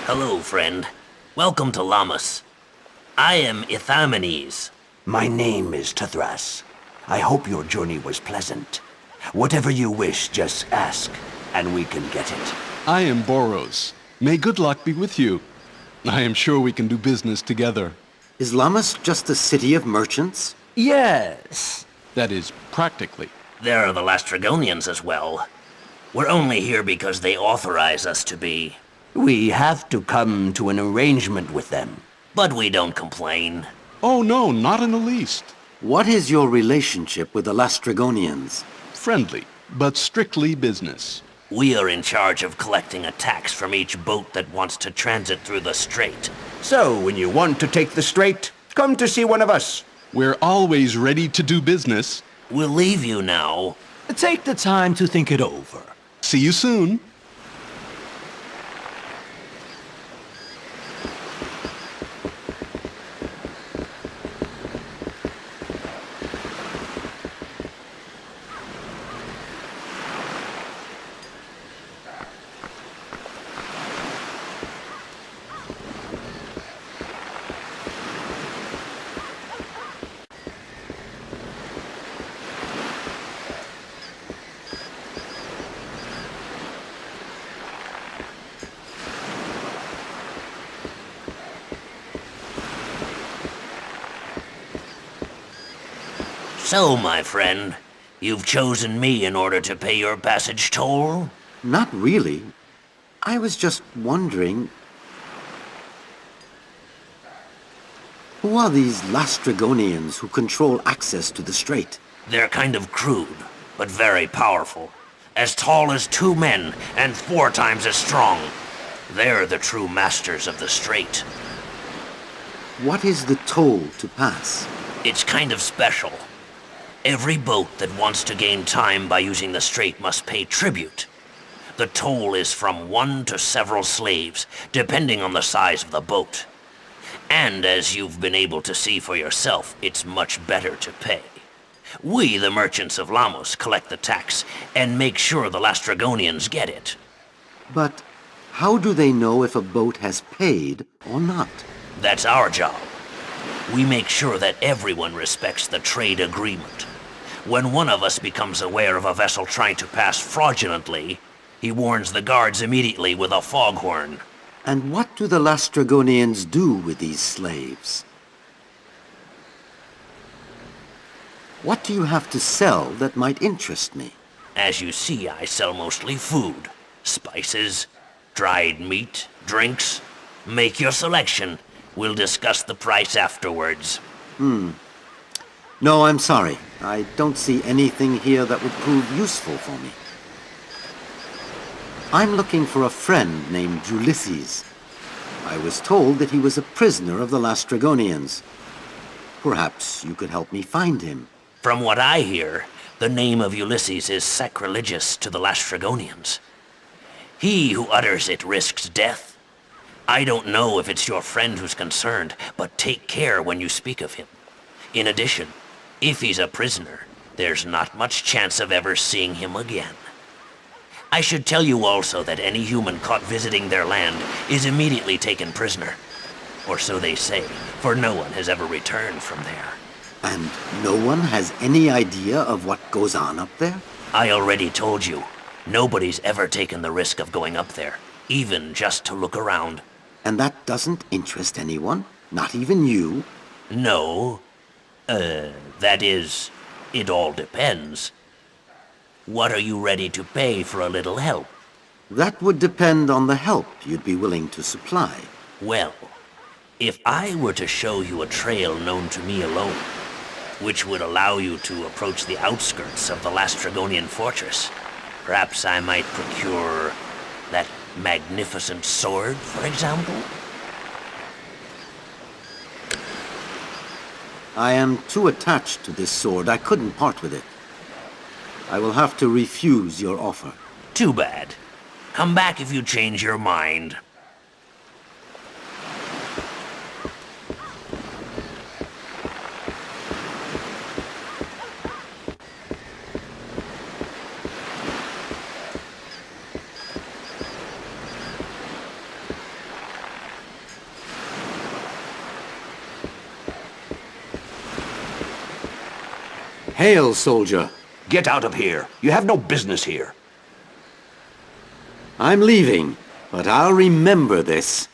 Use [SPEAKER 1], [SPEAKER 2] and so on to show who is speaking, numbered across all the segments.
[SPEAKER 1] Hello, friend. Welcome to Lamas. I am Ithamenes.
[SPEAKER 2] My name is Tethras. I hope your journey was pleasant. Whatever you wish, just ask, and we can get it.
[SPEAKER 3] I am Boros. May good luck be with you. I am sure we can do business together.
[SPEAKER 4] Is Lamas just a city of merchants?
[SPEAKER 2] Yes.
[SPEAKER 3] That is, practically.
[SPEAKER 1] There are the Laestrygonians as well. We're only here because they authorize us to be.
[SPEAKER 2] We have to come to an arrangement with them.
[SPEAKER 1] But we don't complain.
[SPEAKER 3] Oh no, not in the least.
[SPEAKER 4] What is your relationship with the Laestrygonians?
[SPEAKER 3] Friendly, but strictly business.
[SPEAKER 1] We are in charge of collecting a tax from each boat that wants to transit through the strait.
[SPEAKER 2] So, when you want to take the strait, come to see one of us.
[SPEAKER 3] We're always ready to do business.
[SPEAKER 1] We'll leave you now.
[SPEAKER 2] Take the time to think it over.
[SPEAKER 3] See you soon.
[SPEAKER 1] So, my friend, you've chosen me in order to pay your passage toll?
[SPEAKER 4] Not really. I was just wondering... Who are these Laestrygonians who control access to the strait?
[SPEAKER 1] They're kind of crude, but very powerful. As tall as 2 men and 4 times as strong. They're the true masters of the strait.
[SPEAKER 4] What is the toll to pass?
[SPEAKER 1] It's kind of special. Every boat that wants to gain time by using the strait must pay tribute. The toll is from 1 to several slaves, depending on the size of the boat. And as you've been able to see for yourself, it's much better to pay. We, the merchants of Lamas, collect the tax and make sure the Laestrygonians get it.
[SPEAKER 4] But how do they know if a boat has paid or not?
[SPEAKER 1] That's our job. We make sure that everyone respects the trade agreement. When one of us becomes aware of a vessel trying to pass fraudulently, he warns the guards immediately with a foghorn.
[SPEAKER 4] And what do the Laestrygonians do with these slaves? What do you have to sell that might interest me?
[SPEAKER 1] As you see, I sell mostly food, spices, dried meat, drinks. Make your selection. We'll discuss the price afterwards.
[SPEAKER 4] No, I'm sorry. I don't see anything here that would prove useful for me. I'm looking for a friend named Ulysses. I was told that he was a prisoner of the Laestrygonians. Perhaps you could help me find him.
[SPEAKER 1] From what I hear, the name of Ulysses is sacrilegious to the Laestrygonians. He who utters it risks death. I don't know if it's your friend who's concerned, but take care when you speak of him. In addition, if he's a prisoner, there's not much chance of ever seeing him again. I should tell you also that any human caught visiting their land is immediately taken prisoner. Or so they say, for no one has ever returned from there.
[SPEAKER 4] And no one has any idea of what goes on up there?
[SPEAKER 1] I already told you, nobody's ever taken the risk of going up there, even just to look around.
[SPEAKER 4] And that doesn't interest anyone? Not even you?
[SPEAKER 1] No. That is, it all depends. What are you ready to pay for a little help?
[SPEAKER 4] That would depend on the help you'd be willing to supply.
[SPEAKER 1] Well, if I were to show you a trail known to me alone, which would allow you to approach the outskirts of the Laestrygonian fortress, perhaps I might procure that magnificent sword, for example?
[SPEAKER 4] I am too attached to this sword. I couldn't part with it. I will have to refuse your offer.
[SPEAKER 1] Too bad. Come back if you change your mind.
[SPEAKER 4] Hail, soldier.
[SPEAKER 2] Get out of here. You have no business here.
[SPEAKER 4] I'm leaving, but I'll remember this.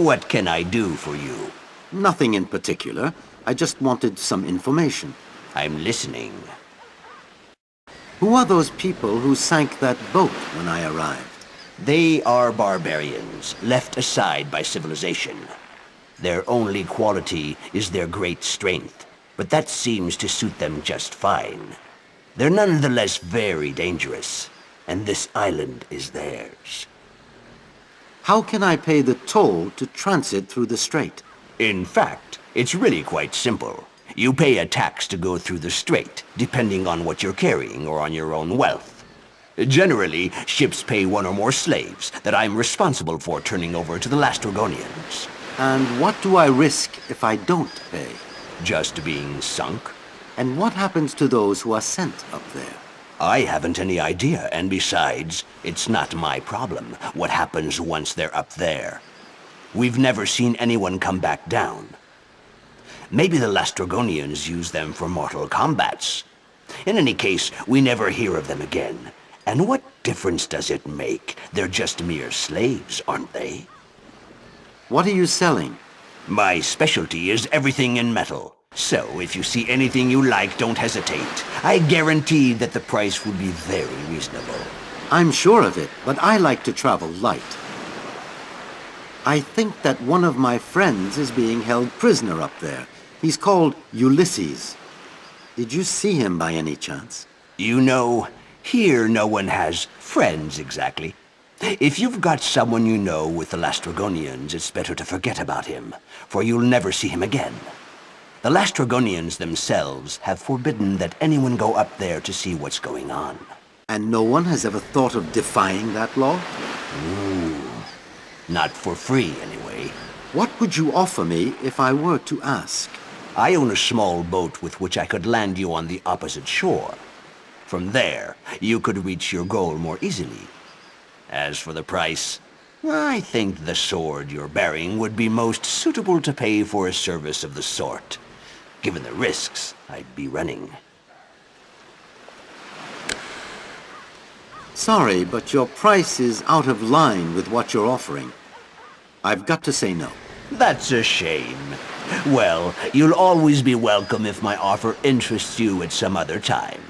[SPEAKER 2] What can I do for you?
[SPEAKER 4] Nothing in particular. I just wanted some information.
[SPEAKER 2] I'm listening.
[SPEAKER 4] Who are those people who sank that boat when I arrived?
[SPEAKER 2] They are barbarians, left aside by civilization. Their only quality is their great strength, but that seems to suit them just fine. They're nonetheless very dangerous, and this island is theirs.
[SPEAKER 4] How can I pay the toll to transit through the strait?
[SPEAKER 2] In fact, it's really quite simple. You pay a tax to go through the strait, depending on what you're carrying or on your own wealth. Generally, ships pay one or more slaves that I'm responsible for turning over to the Laestrygonians.
[SPEAKER 4] And what do I risk if I don't pay?
[SPEAKER 2] Just being sunk?
[SPEAKER 4] And what happens to those who are sent up there?
[SPEAKER 2] I haven't any idea, and besides, it's not my problem what happens once they're up there. We've never seen anyone come back down. Maybe the Laestrygonians use them for mortal combats. In any case, we never hear of them again. And what difference does it make? They're just mere slaves, aren't they?
[SPEAKER 4] What are you selling?
[SPEAKER 2] My specialty is everything in metal. So, if you see anything you like, don't hesitate. I guarantee that the price would be very reasonable.
[SPEAKER 4] I'm sure of it, but I like to travel light. I think that one of my friends is being held prisoner up there. He's called Ulysses. Did you see him by any chance?
[SPEAKER 2] You know, here no one has friends exactly. If you've got someone you know with the Laestrygonians, it's better to forget about him, for you'll never see him again. The Laestrygonians themselves have forbidden that anyone go up there to see what's going on.
[SPEAKER 4] And no one has ever thought of defying that law?
[SPEAKER 2] Not for free, anyway.
[SPEAKER 4] What would you offer me if I were to ask?
[SPEAKER 2] I own a small boat with which I could land you on the opposite shore. From there, you could reach your goal more easily. As for the price, I think the sword you're bearing would be most suitable to pay for a service of the sort. Given the risks I'd be running.
[SPEAKER 4] Sorry, but your price is out of line with what you're offering. I've got to say no.
[SPEAKER 2] That's a shame. Well, you'll always be welcome if my offer interests you at some other time.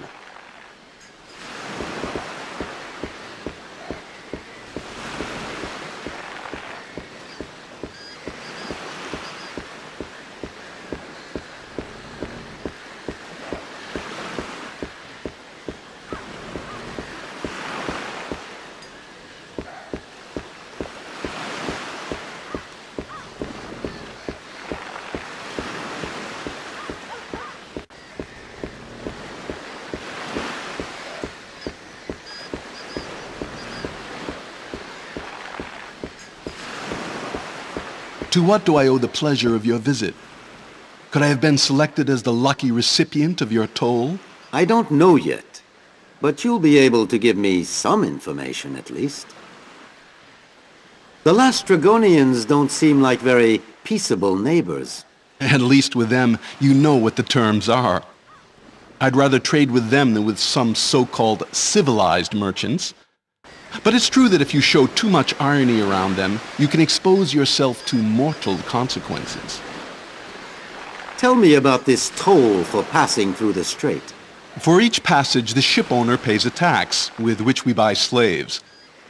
[SPEAKER 3] To what do I owe the pleasure of your visit? Could I have been selected as the lucky recipient of your toll?
[SPEAKER 4] I don't know yet, but you'll be able to give me some information at least. The Laestrygonians don't seem like very peaceable neighbors.
[SPEAKER 3] At least with them, you know what the terms are. I'd rather trade with them than with some so-called civilized merchants. But it's true that if you show too much irony around them, you can expose yourself to mortal consequences.
[SPEAKER 4] Tell me about this toll for passing through the strait.
[SPEAKER 3] For each passage, the ship owner pays a tax, with which we buy slaves,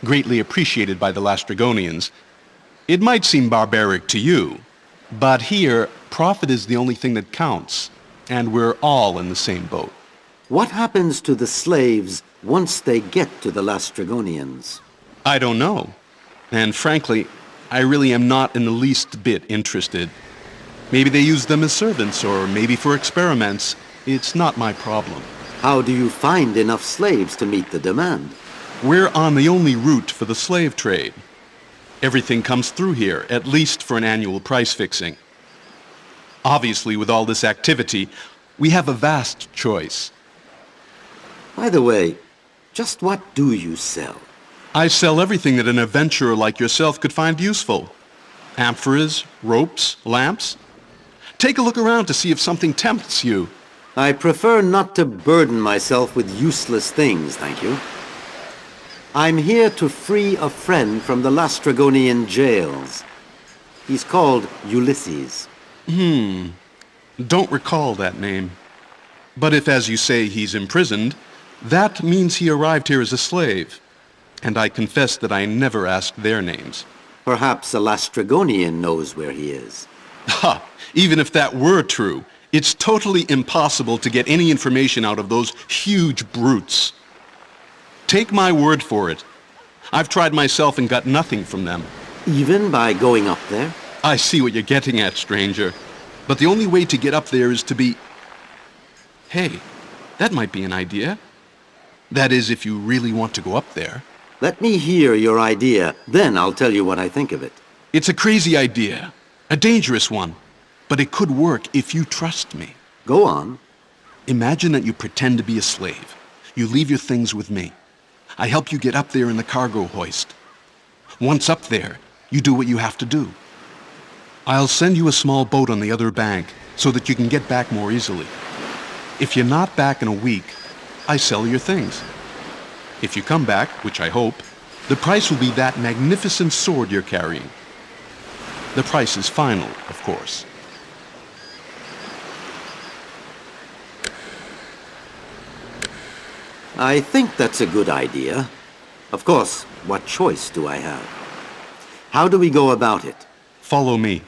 [SPEAKER 3] greatly appreciated by the Laestrygonians. It might seem barbaric to you, but here, profit is the only thing that counts, and we're all in the same boat.
[SPEAKER 4] What happens to the slaves once they get to the Laestrygonians?
[SPEAKER 3] I don't know. And frankly, I really am not in the least bit interested. Maybe they use them as servants, or maybe for experiments. It's not my problem.
[SPEAKER 4] How do you find enough slaves to meet the demand?
[SPEAKER 3] We're on the only route for the slave trade. Everything comes through here, at least for an annual price fixing. Obviously, with all this activity, we have a vast choice.
[SPEAKER 4] By the way, just what do you sell?
[SPEAKER 3] I sell everything that an adventurer like yourself could find useful. Amphoras, ropes, lamps. Take a look around to see if something tempts you.
[SPEAKER 4] I prefer not to burden myself with useless things, thank you. I'm here to free a friend from the Laestrygonian jails. He's called Ulysses.
[SPEAKER 3] Don't recall that name. But if, as you say, he's imprisoned, that means he arrived here as a slave. And I confess that I never asked their names.
[SPEAKER 4] Perhaps a Laestrygonian knows where he is.
[SPEAKER 3] Ha! Even if that were true, it's totally impossible to get any information out of those huge brutes. Take my word for it. I've tried myself and got nothing from them.
[SPEAKER 4] Even by going up there?
[SPEAKER 3] I see what you're getting at, stranger. But the only way to get up there is to be... Hey, that might be an idea. That is, if you really want to go up there.
[SPEAKER 4] Let me hear your idea, then I'll tell you what I think of it.
[SPEAKER 3] It's a crazy idea. A dangerous one. But it could work if you trust me.
[SPEAKER 4] Go on.
[SPEAKER 3] Imagine that you pretend to be a slave. You leave your things with me. I help you get up there in the cargo hoist. Once up there, you do what you have to do. I'll send you a small boat on the other bank so that you can get back more easily. If you're not back in a week, I sell your things. If you come back, which I hope, the price will be that magnificent sword you're carrying. The price is final, of course.
[SPEAKER 4] I think that's a good idea. Of course, what choice do I have? How do we go about it?
[SPEAKER 3] Follow me.